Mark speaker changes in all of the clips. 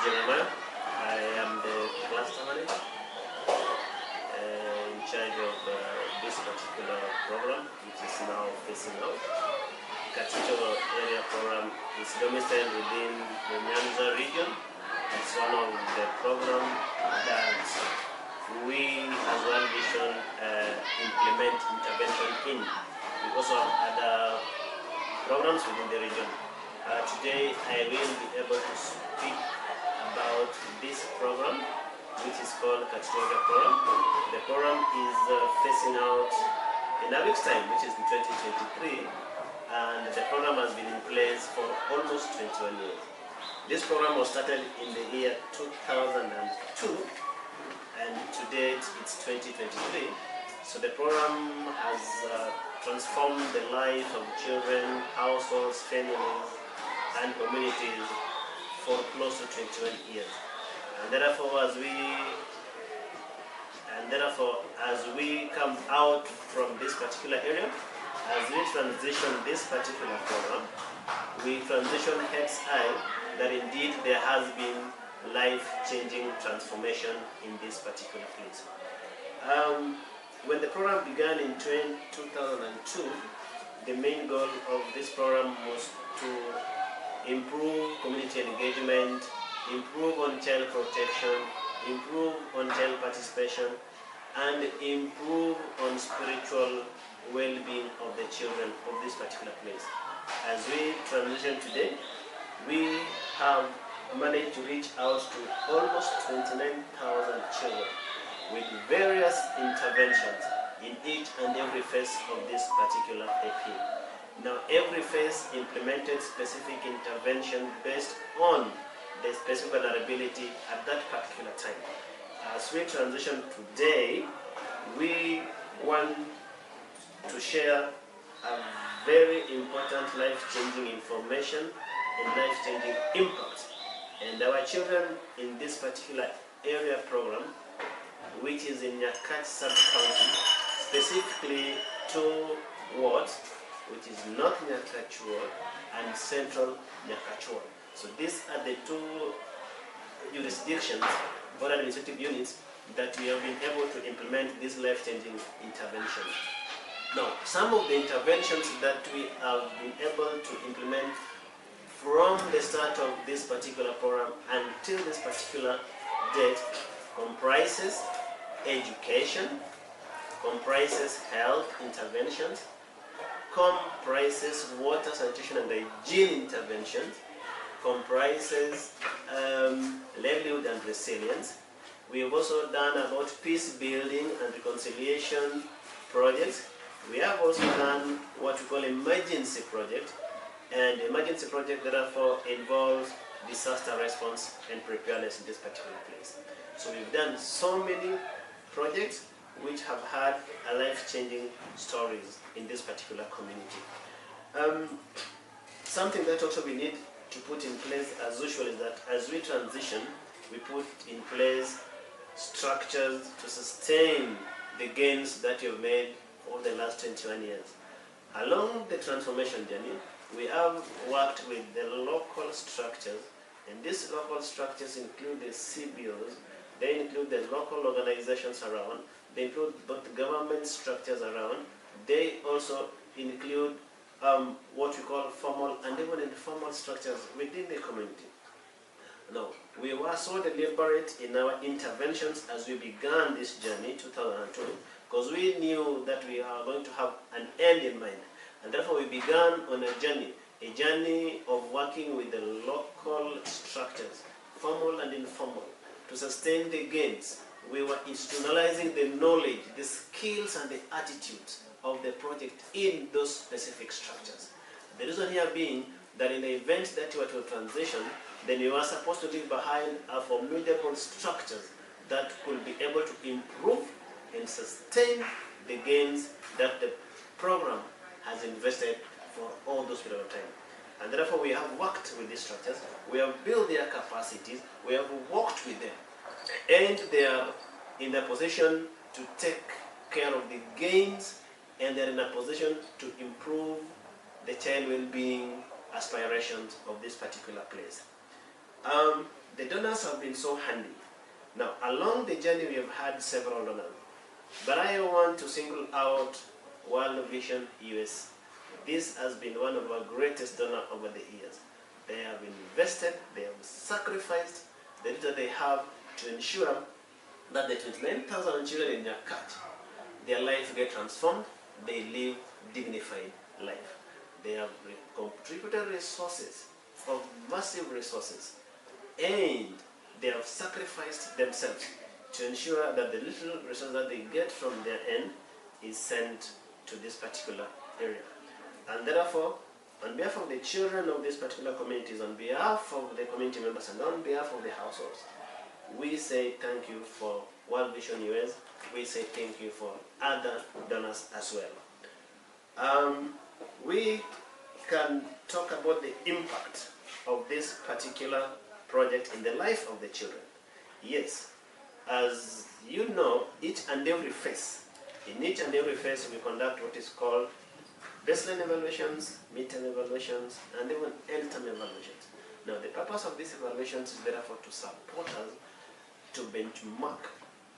Speaker 1: Jeremiah. I am the cluster manager in charge of this particular program, which is now facing out. Katito Area Program is domiciled within the Nyanza region. It's one of the programs that we as World Vision implement intervention in. We also have other programs within the region. Today I will be able to speak about this program, which is called Katito Area Program. The program is facing out in a week's time, which is in 2023, and the program has been in place for almost 21 years. This program was started in the year 2002, and to date it's 2023. So the program has transformed the life of children, households, families, and communities for close to 21 years. And therefore, as we come out from this particular area, as we transition this particular program, we transition heads high that indeed there has been life-changing transformation in this particular place. When the program began in 2002, the main goal of this program was to improve community engagement, improve on child protection, improve on child participation, and improve on spiritual well-being of the children of this particular place. As we transition today, we have managed to reach out to almost 29,000 children with various interventions in each and every phase of this particular appeal. Now, every phase implemented specific intervention based on the specific vulnerability at that particular time. As we transition today, we want to share a very important life-changing information and life-changing impact. And our children in this particular area program, which is in Nyakach sub-county, specifically 2 wards, which is North Nyakach ward and Central Nyakach ward. So these are the 2 jurisdictions or administrative units that we have been able to implement this life-changing intervention. Now, some of the interventions that we have been able to implement from the start of this particular program until this particular date comprises education, comprises health interventions, comprises water, sanitation, and hygiene interventions, comprises livelihood and resilience. We have also done about peace building and reconciliation projects. We have also done what we call emergency project, and emergency project therefore involves disaster response and preparedness in this particular place. So we've done so many projects which have had a life-changing stories in this particular community. Something that also we need to put in place as usual is that as we transition, we put in place structures to sustain the gains that you've made over the last 21 years. Along the transformation journey, we have worked with the local structures, and these local structures include the CBOs, they include the local organizations around, they include both government structures around, they also include what we call formal and even informal structures within the community. Now, we were so deliberate in our interventions as we began this journey, 2002, because we knew that we are going to have an end in mind. And therefore we began on a journey of working with the local structures, formal and informal, to sustain the gains. We were institutionalizing the knowledge, the skills and the attitudes of the project in those specific structures. The reason here being that in the event that you were to transition, then you are supposed to leave behind a formidable structures that could be able to improve and sustain the gains that the program has invested for all those period of time. And therefore we have worked with these structures, we have built their capacities, we have worked with them, and they are in a position to take care of the gains, and they're in a position to improve the child well-being aspirations of this particular place. the donors have been so handy. Now, along the journey, we have had several donors, but I want to single out World Vision US. This has been one of our greatest donors over the years. They have invested, they have sacrificed the little they have to ensure that the 29,000 children in Nyakach, their life get transformed, they live dignified life. They have contributed resources, of massive resources, and they have sacrificed themselves to ensure that the little resources that they get from their end is sent to this particular area. And therefore, on behalf of the children of these particular communities, on behalf of the community members, and on behalf of the households, we say thank you for World Vision US. We say thank you for other donors as well. We can talk about the impact of this particular project in the life of the children. Yes, as you know, each and every phase, in each and every phase we conduct what is called baseline evaluations, midterm evaluations, and even end-term evaluations. Now, the purpose of these evaluations is therefore to support us to benchmark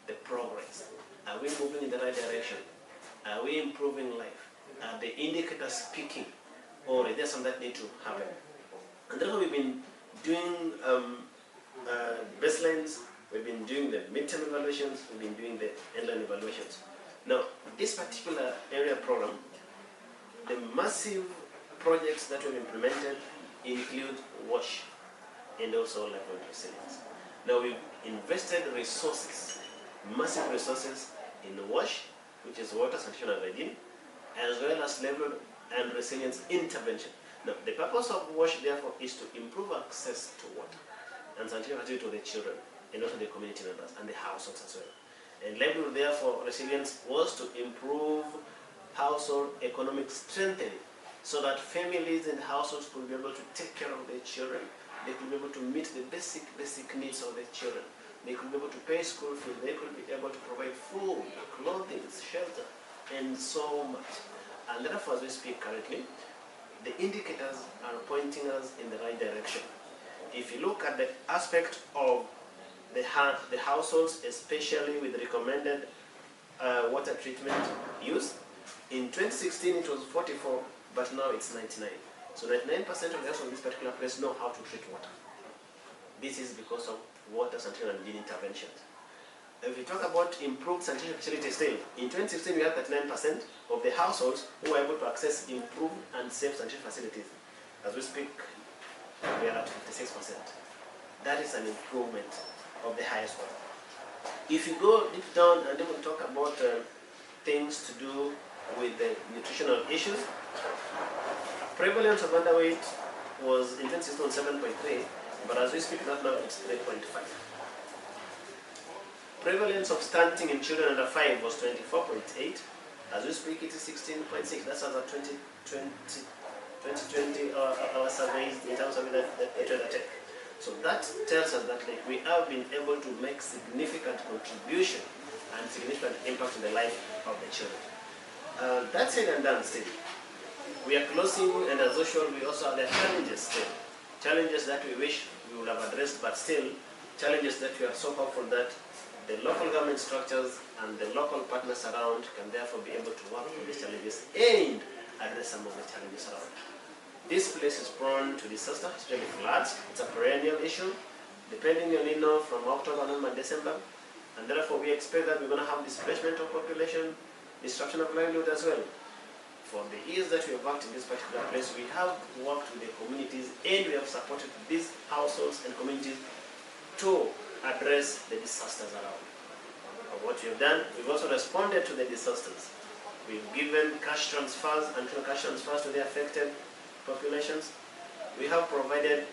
Speaker 1: the progress. Are we moving in the right direction? Are we improving life? Are the indicators speaking? Or is there something that needs to happen? And therefore, we've been doing baselines, we've been doing the midterm evaluations, we've been doing the end-line evaluations. Now, this particular area program, the massive projects that we've implemented include WASH and also livelihood resilience. Now, we've invested resources, massive resources in WASH, which is water, sanitation and hygiene, as well as livelihood and resilience intervention. Now, the purpose of WASH, therefore, is to improve access to water and sanitation to the children and also the community members and the households as well. And livelihood, therefore, resilience was to improve household economic strengthening so that families and households could be able to take care of their children. They could be able to meet the basic needs of their children. They could be able to pay school fees. They could be able to provide food, clothing, shelter, and so much. And therefore, as we speak currently, the indicators are pointing us in the right direction. If you look at the aspect of the households, especially with recommended water treatment use, in 2016 it was 44, but now it's 99. So 99% of the households in this particular place know how to treat water. This is because of water, sanitation, and hygiene interventions. If we talk about improved sanitation facilities still, in 2016 we had 39% of the households who were able to access improved and safe sanitation facilities. As we speak, we are at 56%. That is an improvement of the highest one. If you go deep down and then we'll talk about things to do with the nutritional issues, prevalence of underweight was in 2016 7.3, but as we speak right now it's 3.5. Prevalence of stunting in children under 5 was 24.8. As we speak, it is 16.6. That's as of 2020 our surveys in terms of the take. So that tells us that we have been able to make significant contribution and significant impact in the life of the children. That's said and done still. We are closing, and as usual, we also have the challenges still. Challenges that we wish we would have addressed, but still challenges that we are so hopeful that the local government structures and the local partners around can therefore be able to work on these challenges and address some of the challenges around. This place is prone to disaster, especially floods. It's a perennial issue, depending on from October, November, and December. And therefore, we expect that we're going to have displacement of population, disruption of livelihood as well. For the years that we have worked in this particular place, we have worked with the communities and we have supported these households and communities to address the disasters around. And what we have done, we've also responded to the disasters. We've given cash transfers and cash transfers to the affected populations. We have provided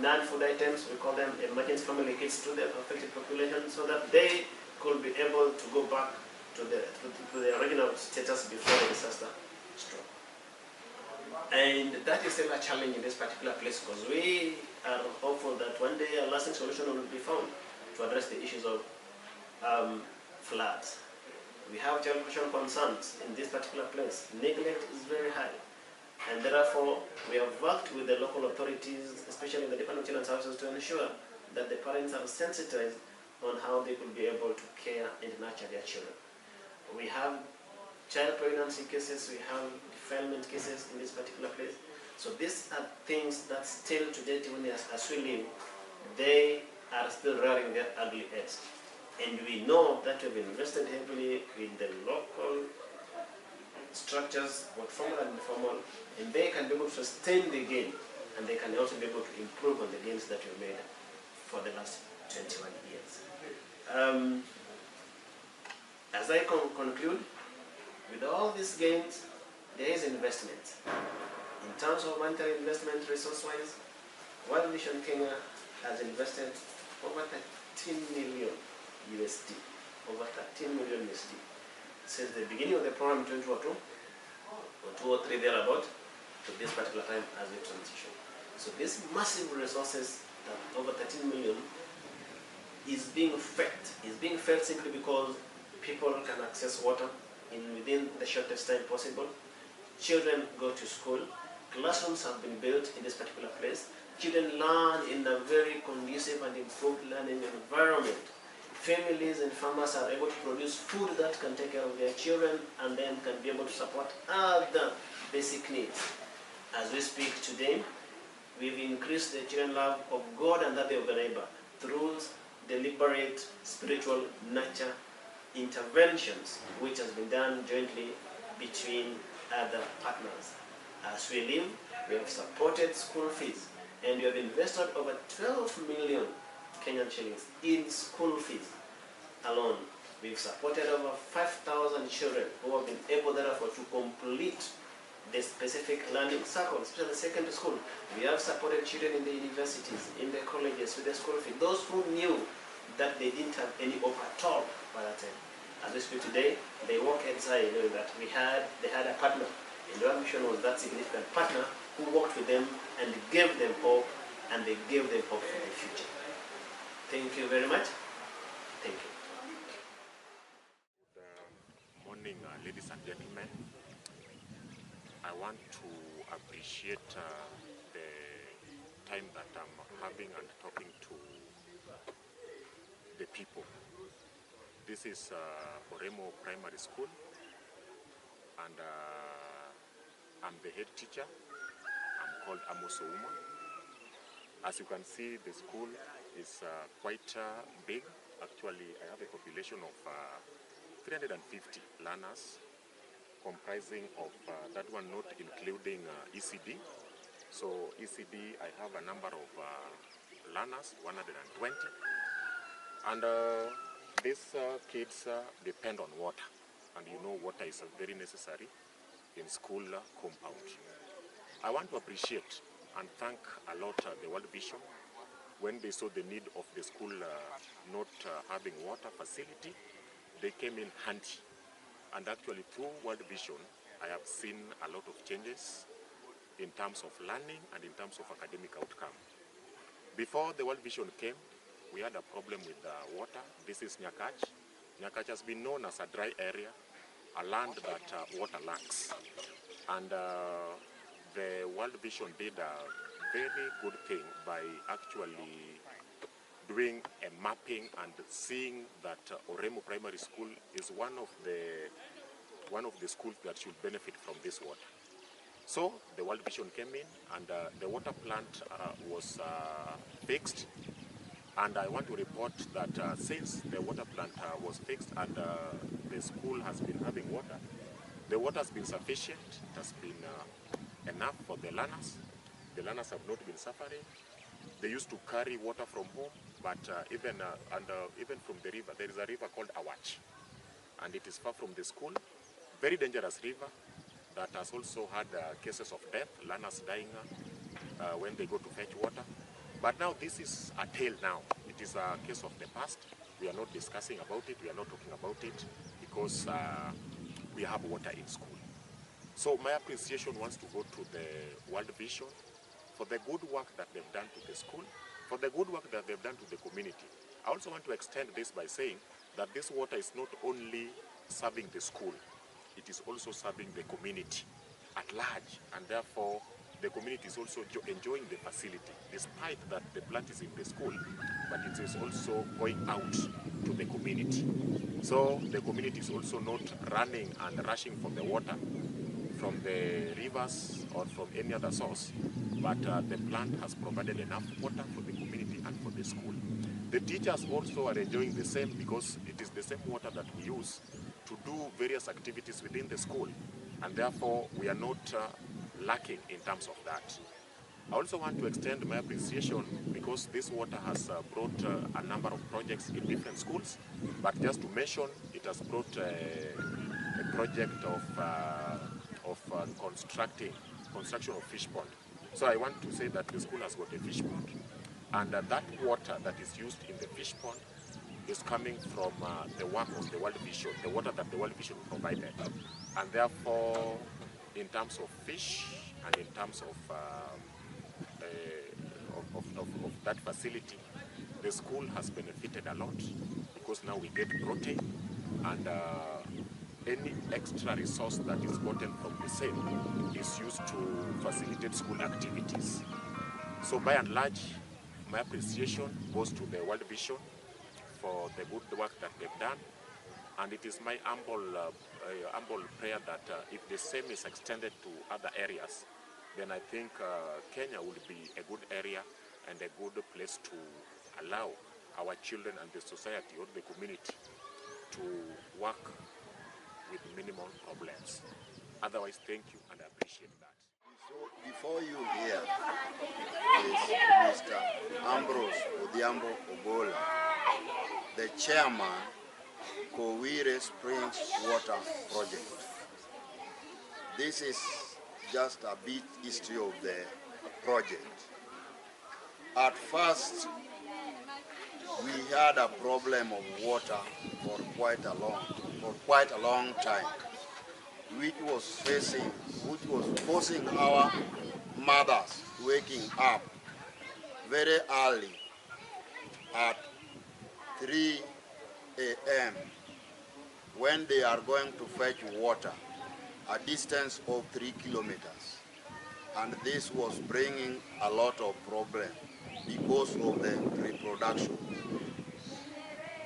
Speaker 1: non-food items, we call them emergency family kits, to the affected population so that they could be able to go back to the original status before the disaster struck. And that is still a challenge in this particular place because we are hopeful that one day a lasting solution will be found to address the issues of floods. We have child protection concerns in this particular place. Neglect is very high. And therefore, we have worked with the local authorities, especially the Department of Children's Services, to ensure that the parents are sensitized on how they could be able to care and nurture their children. We have child pregnancy cases, we have defilement cases in this particular place. So these are things that still today, even as we live, they are still rearing their ugly heads. And we know that we've invested heavily in the local structures, both formal and informal, and they can be able to sustain the gain, and they can also be able to improve on the gains that we've made for the last 21 years. As I conclude, with all these gains, there is investment. In terms of monetary investment, resource-wise, World Vision Kenya has invested over 13 million USD, over 13 million USD since the beginning of the program in 2002 or 2 or 3 thereabout to this particular time as we transition. So these massive resources, that over 13 million, is being fed simply because people can access water within the shortest time possible. Children go to school. Classrooms have been built in this particular place. Children learn in a very conducive and improved learning environment. Families and farmers are able to produce food that can take care of their children and then can be able to support other basic needs. As we speak today, we've increased the children's love of God and that of the neighbor through deliberate spiritual nurture interventions, which has been done jointly between other partners. As we live, we have supported school fees, and we have invested over 12 million Kenyan shillings in school fees alone. We've supported over 5,000 children who have been able, therefore, to complete the specific learning circles, especially secondary school. We have supported children in the universities, in the colleges, with the school fee. Those who knew that they didn't have any hope at all by that time. As we speak today, they walk inside knowing that they had a partner. And the mission was that significant partner who worked with them and gave them hope, and they gave them hope for the future. Thank you very much. Thank you.
Speaker 2: Good morning, ladies and gentlemen. I want to appreciate the time that I'm having and talking to the people. This is Oremo Primary School, and I'm the head teacher. I'm called Amos Ouma. As you can see, the school is quite big. Actually, I have a population of 350 learners, comprising of that one not including ECD. So ECD, I have a number of learners, 120. And these kids depend on water. And you know water is very necessary in school compound. I want to appreciate and thank a lot the World Vision when they saw the need of the school not having water facility. They came in handy, and actually through World Vision I have seen a lot of changes in terms of learning and in terms of academic outcome. Before the World Vision came, we had a problem with water. This is Nyakach. Nyakach has been known as a dry area, a land that water lacks, and the World Vision did a very good thing by actually doing a mapping and seeing that Oremo Primary School is one of the schools that should benefit from this water. So the World Vision came in, and the water plant was fixed. And I want to report that since the water plant was fixed and the school has been having water, the water has been sufficient. It has been enough for the learners. The learners have not been suffering. They used to carry water from home, but even from the river, there is a river called Awach, and it is far from the school. Very dangerous river that has also had cases of death, learners dying when they go to fetch water. But now this is a tale now. It is a case of the past. We are not discussing about it. We are not talking about it because we have water in school. So my appreciation wants to go to the World Vision for the good work that they've done to the school, for the good work that they've done to the community. I also want to extend this by saying that this water is not only serving the school, it is also serving the community at large, and therefore the community is also enjoying the facility, despite that the plant is in the school, but it is also going out to the community. So the community is also not running and rushing for the water from the rivers or from any other source, but the plant has provided enough water for the community and for the school. The teachers also are enjoying the same, because it is the same water that we use to do various activities within the school, and therefore we are not lacking in terms of that. I also want to extend my appreciation, because this water has brought a number of projects in different schools, but just to mention, it has brought a project of construction of fish pond. So I want to say that the school has got a fish pond, and that water that is used in the fish pond is coming from the work of the World Vision, the water that the World Vision provided. And therefore, in terms of fish and in terms of that facility, the school has benefited a lot, because now we get protein, and any extra resource that is gotten from the same is used to facilitate school activities. So by and large, my appreciation goes to the World Vision for the good work that they've done, and it is my humble prayer that if the same is extended to other areas, then I think Kenya will be a good area and a good place to allow our children and the society or the community to work with minimal problems. Otherwise, thank you, and I appreciate that.
Speaker 3: So before you here is Mr. Ambrose Odhiambo Ogola, the chairman, Kowire Springs Water Project. This is just a bit history of the project. At first, we had a problem of water for quite a long time, which was forcing our mothers waking up very early at 3 a.m. when they are going to fetch water a distance of 3 kilometers. And this was bringing a lot of problems because of the reproduction.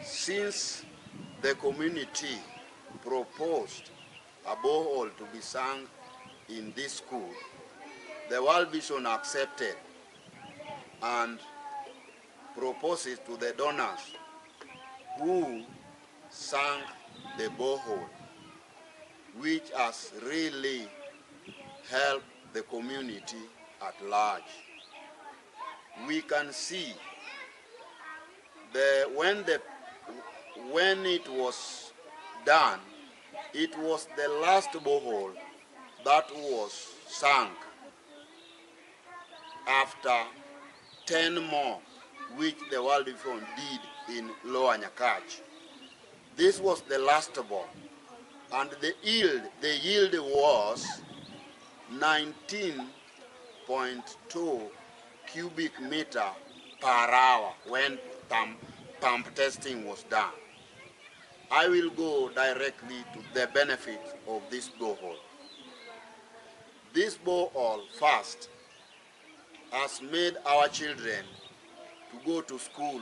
Speaker 3: Since the community proposed a borehole to be sunk in this school, the World Vision accepted and proposed it to the donors, who sank the borehole, which has really helped the community at large. We can see when it was done, it was the last borehole that was sunk after 10 more, which the World Vision did in Lower Nyakach. This was the last bore, and the yield was 19.2 cubic meter per hour when pump testing was done. I will go directly to the benefit of this borehole. This borehole first has made our children to go to school.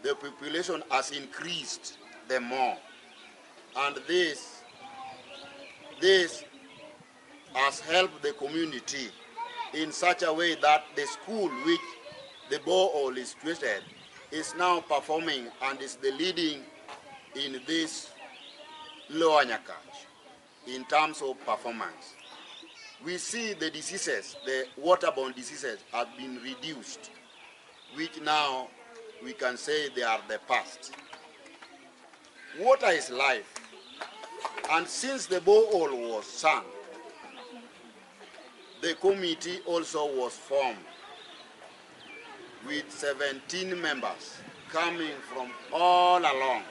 Speaker 3: The population has increased the more, and this has helped the community in such a way that the school which the borehole is situated is now performing and is the leading in this Lower Nyakach in terms of performance. We see the diseases, the waterborne diseases, have been reduced, which now we can say they are the past. Water is life, and since the borehole was sunk, the committee also was formed with 17 members coming from all along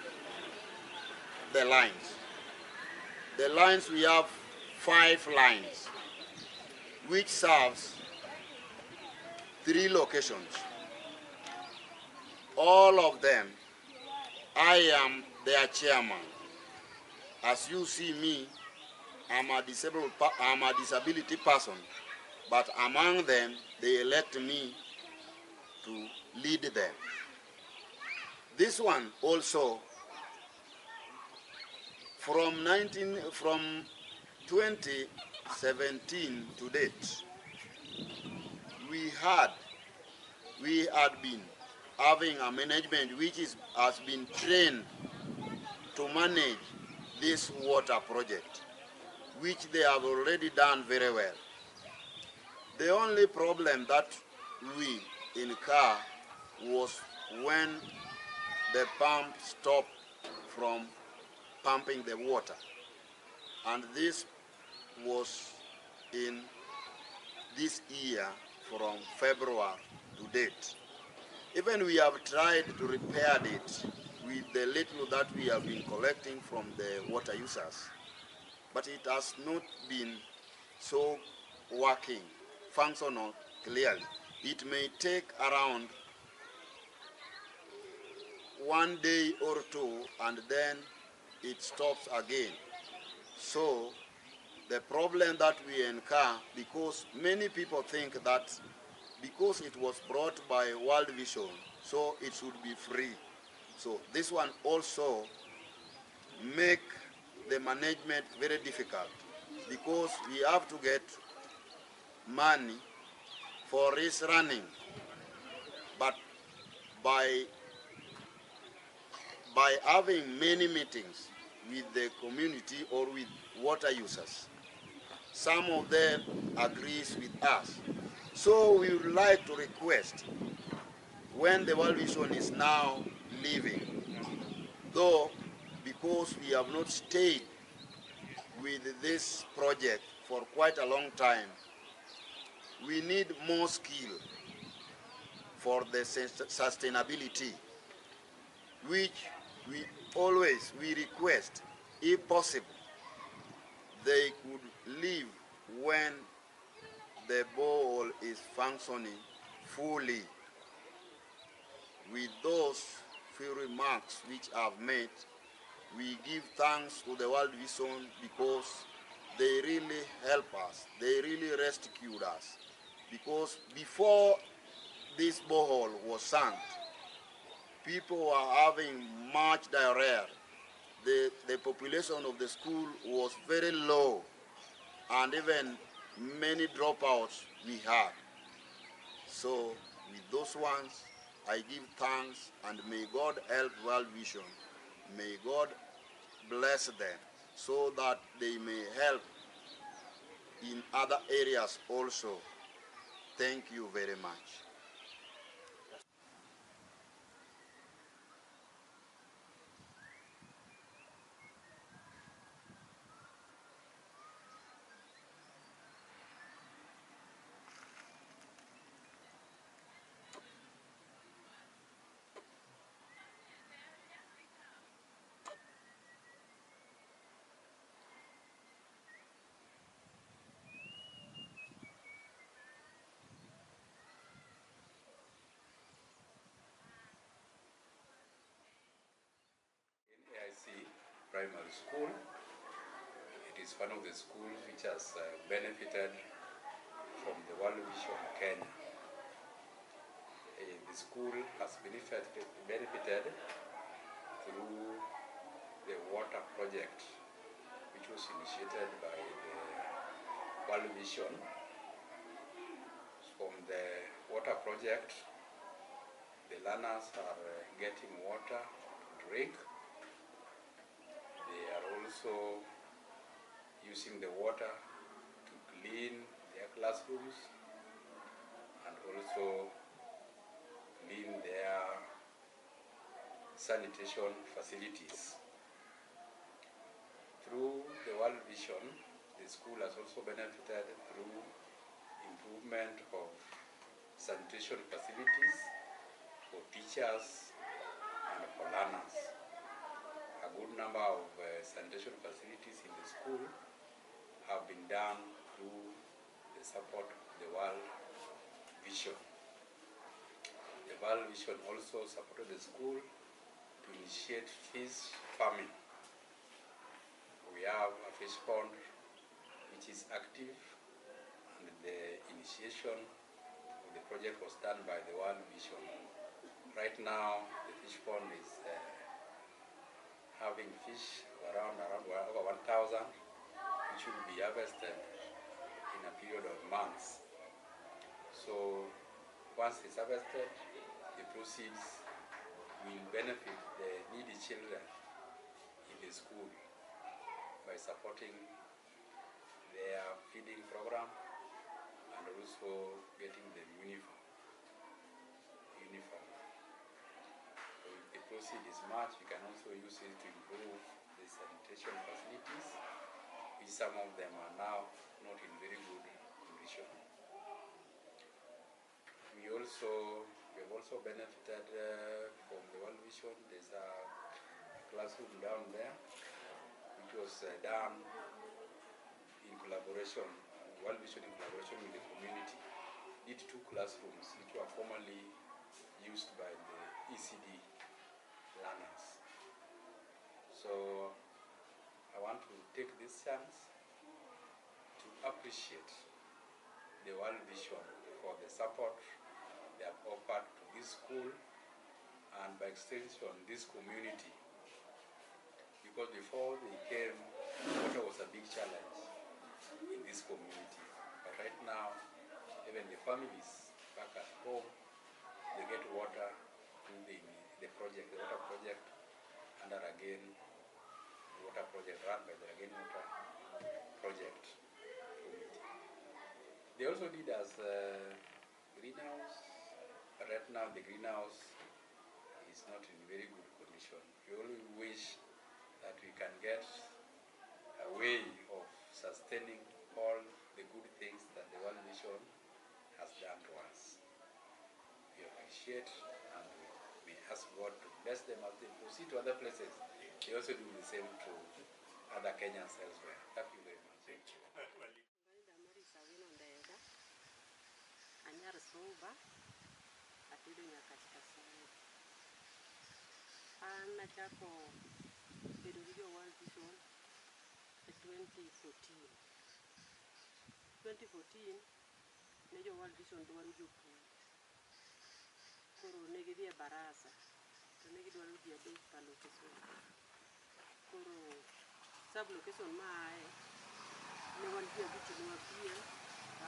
Speaker 3: the lines. The lines, we have 5 lines, which serves 3 locations. All of them, I am their chairman. As you see me, I'm a disability person, but among them, they elect me to lead them. This one also, from 2017 to date, we had been having a management which has been trained to manage this water project, which they have already done very well. The only problem that we incur was when the pump stopped from pumping the water. And this was in this year from February to date. Even we have tried to repair it with the little that we have been collecting from the water users, but it has not been so working, functional clearly. It may take around 1 day or two, and then it stops again. So the problem that we incur, because many people think that because it was brought by World Vision, so it should be free. So this one also make the management very difficult, because we have to get money for its running. But by having many meetings with the community or with water users, some of them agrees with us. So we would like to request, when the World Vision is now leaving, though because we have not stayed with this project for quite a long time, we need more skill for the sustainability, which we request, if possible, they could leave when the borehole is functioning fully. With those few remarks which I've made, we give thanks to the World Vision, because they really help us, they really rescued us. Because before this borehole was sunk, people were having much diarrhea. The population of the school was very low, and even many dropouts we had. So with those ones, I give thanks, and may God help World Vision. May God bless them, so that they may help in other areas also. Thank you very much.
Speaker 4: AIC Primary School. It is one of the schools which has benefited from the World Vision Kenya. The school has benefited through the water project, which was initiated by the World Vision. From the water project, the learners are getting water to drink. They are also using the water to clean their classrooms and also clean their sanitation facilities. Through the World Vision, the school has also benefited through improvement of sanitation facilities for teachers and for learners. A good number of sanitation facilities in the school have been done through the support of the World Vision. The World Vision also supported the school to initiate fish farming. We have a fish pond which is active, and the transition of the project was done by the World Vision. Right now, the fish pond is having fish around over 1,000, which will be harvested in a period of months. So once it's harvested, the proceeds will benefit the needy children in the school by supporting their feeding program and also getting them uniform. So if the proceed is much, you can also use it to improve the sanitation facilities, which some of them are now not in very good condition. We have also benefited from the World Vision. There's a classroom down there, which was done in collaboration, World Vision in collaboration with the community. Did 2 classrooms which were formerly used by the ECD learners. So I want to take this chance to appreciate the World Vision for the support they have offered to this school and by extension this community. Because before they came, water was a big challenge in this community. But right now, even the families back at home, they get water through the project, the water project under Again Water Project run by the Again Water Project committee. They also did as greenhouse, but right now the greenhouse is not in very good condition. We only wish that we can get a way of sustaining all the good things that the World Vision has done to us. We appreciate and we ask God to bless them as they proceed to other places. They also do the same to other Kenyans elsewhere. Thank you very much. Thank you.
Speaker 5: Nejo World Vision dwaro jopur. Koro negi dhie barasa. To negi dwaro ji adek pa location. Koro sub location maae ne wan ji abich ne wapie,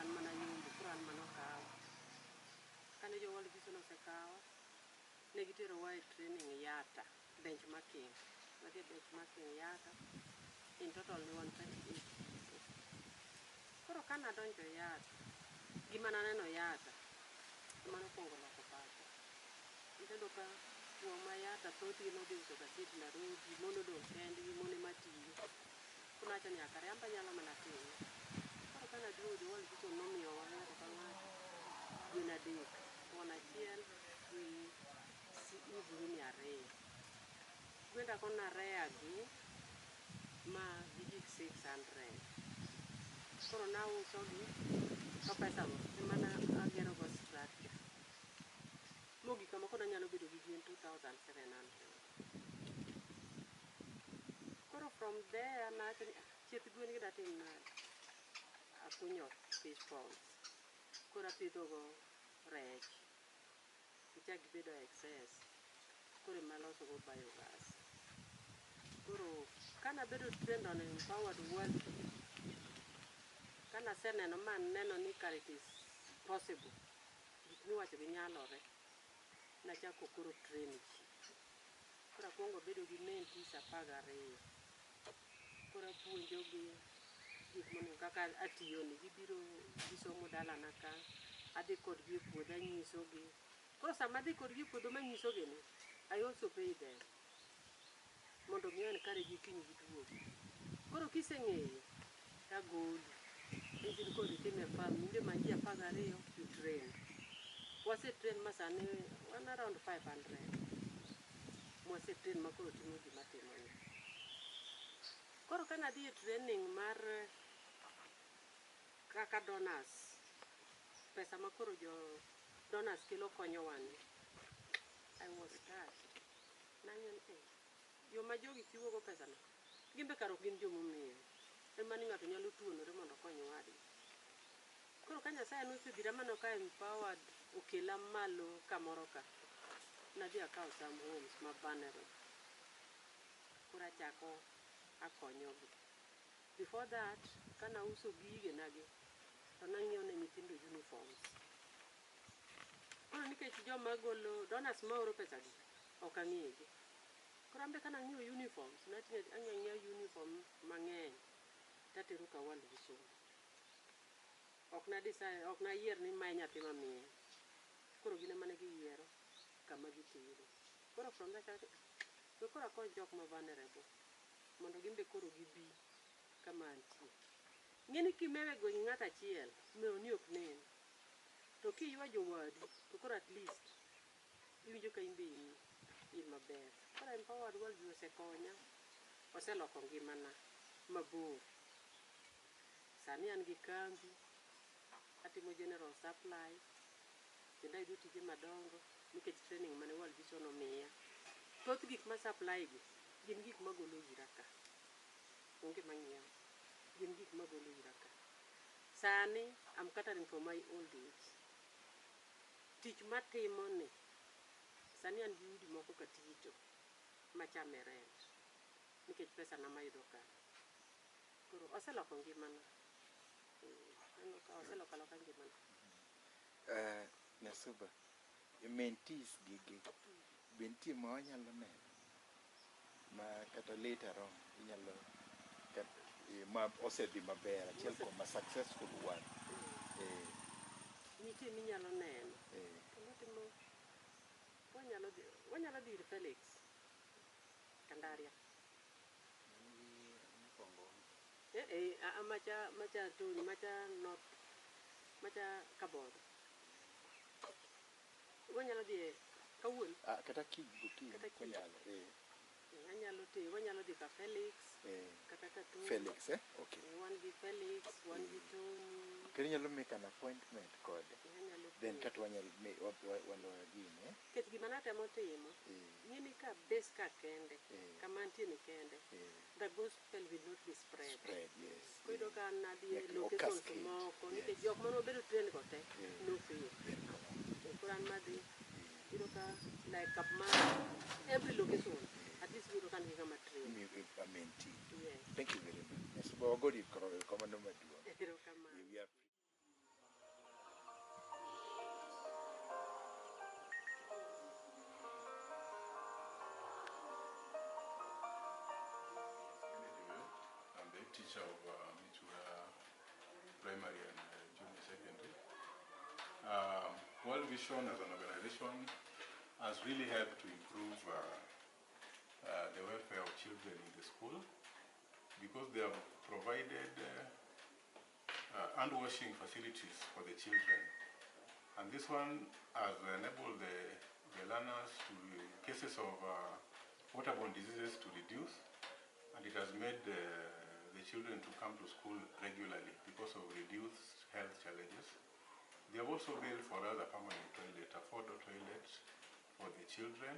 Speaker 5: an mana yombo, koro an mana okawa. Kane jo World Vision osekawa, negi tero wa e training Yata, benchmarking. Wadhi benchmarking Yata. In total ne wan 38. Koro kana donjo Yata, gima naneno Yata, mano pongo loko pacha. Itedo ka chuo ma Yata thothgi nodhi uso gaset Nairobi, mon odong' kendgi, mon ema tiyo. Koro nawacho ni kare amba nyalo mana timo. Koro kana duogo jo World Vision nomiyowa ng'ato ka ng'ato gwen 3, thuon achiel gi nyibuyi 200. Gwenda ko nareyagi ma gigik 600. Koro nausogi ka pesano emana agero go structure. Mogik kama koro anyalo bedo gi gwen 2,700. Koro from there nawacho ni chieth gwen gi datim nade. Akunyo fish ponds. Koro apidhogo rech. Gichak gibedo excess. Koro emaloso go biogas. Koro kana bedo trained on empowered world, kana seneno man neno ni kare it is possible, gik miwacho gi nyalore, nachako koro train ji. Koro akwongo bedo gi mentees 12. Koro apuonjogi gik monego kaka atiyoni, gibiro gisomo dalana ka, adhi kodgi e puodho anyisogi. Koro sama adhi kodgi e puodho manyisogi ni, I also pay them. Mondo ng'e kare gikiny giduogo. Koro kiseng'eyo, tagoli. Injin kodi time farm, inde ma ji 12 you train. Wase train masani, one around 500. Wase train makoro timo gima timoni. Koro kana dhi e training mar kaka donors, pesa makoro jo donors kelo konyo wani, I was touched. Nanyon yo ma jogi chiwo go pesa no, gimbe karo gin jomomiyo. Emani ng'ato nyalo tuonore mondo kony wadgi. Koro kanya Nyasaye nosedhira mano ka empowered okela malo kamoro ka. Nadhi akawo some homes ma vulnerable. Koro achako akonyogi. Before that, kana uso gige nagi, to nang'iewo ne nyithindo uniforms. Koro nikech joma golo donors ma oro pesa gi, ok ang'iyegi. Koro ambe kana ng'iewo uniforms, ang'iewo uniform mang'eny, tatero ka World Vision. Ok na yier ni mae nyathi mamiye. Koro gine mane giyiero kama gitero. Koro from that, koro akony jok ma vulnerable, mondo gimbe koro gibi kama antie. Ng'eni kimewe go ng'at achiel, meoni ok nen. To kiywa jowadu, to koro at least iwinjo ka imbe in maber. Koro empowered World Vision osekonya, oseloko ngimana mabor. Sani an gi kambi, atimo general supply, kendo ayudo tije madongo nikech training mane World Vision omiya. Thoth gik ma supply gi gin gik magolo ira ka. Onge mang'iewo. Gin gik magolo ira ka. Sani I'm catering for my old age. Tich matimo ni sani an gi udi moko Katito machame rent nikech pesa na mayudo ka. Koro oseloko ngimana. Oseloko ngimana.
Speaker 6: Nyasuba, mentees gigi bentie ma wanyalo neno ma kata later on inyalo ma osedhi maber achiel kuom ma successful one.
Speaker 5: Nitie minyalo neno. Kendo timo wanyalo dhi ir Felix Kandaria. Macha Tony, macha Kabod. Wanyalo dhi kawuono.
Speaker 6: Kata kiny konyalo.
Speaker 5: Wanyalo dhi ka Felix. Kata ka Tony.
Speaker 6: Felix, okay.
Speaker 5: One gi Felix, one gi Tony.
Speaker 6: Kendo nyalo make an appointment kode. Then kata wanyalo gine.
Speaker 5: Ket gima natemo timo. Ng'eni ka base ka kende. Kama nitie ni kende. The gospel will not be spread.
Speaker 6: Yes.
Speaker 5: Koido ka nadhi locations moko. Nikech jok mano bedo train go te. No fail. Kuran madhi. Koido ka like up every location. At least we can become a train.
Speaker 6: Yes. Thank you very much. Yes, but God is coming on my door.
Speaker 7: I'm the teacher of Michura Primary and Junior Secondary. World Vision as an organization has really helped to improve the welfare of children in the school because they have provided hand washing facilities for the children. And this one has enabled the learners to cases of waterborne diseases to reduce, and it has made the children to come to school regularly because of reduced health challenges. They have also built for us a permanent toilet, a photo toilet for the children,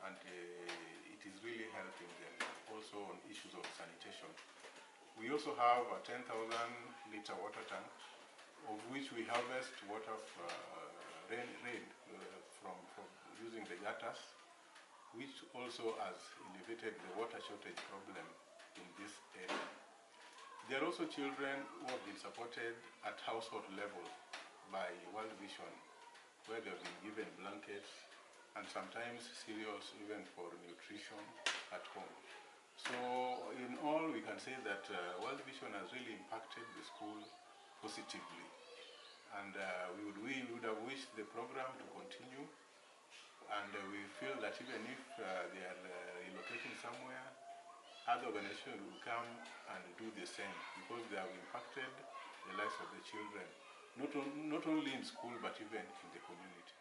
Speaker 7: and it is really helping them also on issues of sanitation. We also have a 10,000 liter water tank, of which we harvest water rain from using the gutters, which also has alleviated the water shortage problem in this area. There are also children who have been supported at household level by World Vision, where they have been given blankets and sometimes cereals even for nutrition at home. So in all, we can say that World Vision has really impacted the school positively. And we would have wished the program to continue. And we feel that even if they are relocating somewhere, other organizations will come and do the same because they have impacted the lives of the children, not only in school but even in the community.